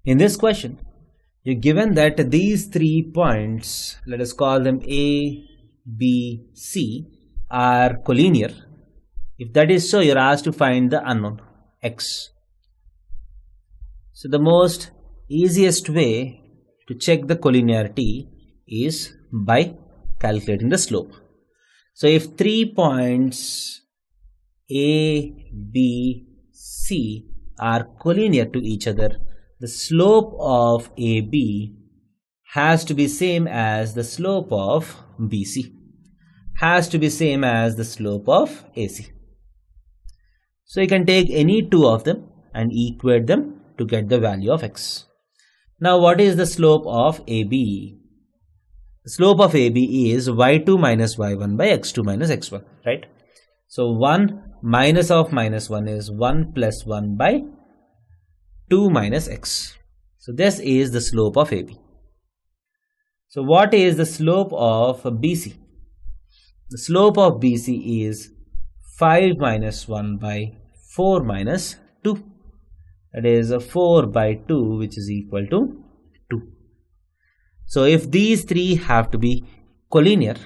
In this question, you're given that these 3 points, let us call them A, B, C, are collinear. If that is so, you're asked to find the unknown, x. So the most easiest way to check the collinearity is by calculating the slope. So if 3 points A, B, C are collinear to each other, the slope of AB has to be same as the slope of BC, has to be same as the slope of AC. So you can take any two of them and equate them to get the value of x. Now what is the slope of AB? The slope of AB is y2 minus y1 by x2 minus x1, right? So 1 minus of minus 1 is 1 plus 1 by 2 minus x. So this is the slope of AB. So what is the slope of BC? The slope of BC is 5 minus 1 by 4 minus 2. That is 4 by 2, which is equal to 2. So if these three have to be collinear,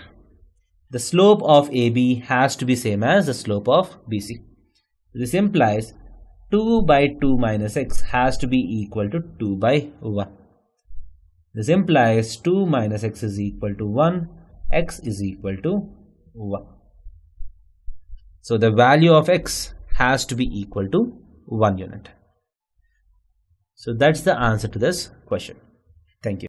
the slope of AB has to be same as the slope of BC. This implies 2 by 2 minus x has to be equal to 2 by 1. This implies 2 minus x is equal to 1, x is equal to 1. So the value of x has to be equal to 1 unit. So that's the answer to this question. Thank you.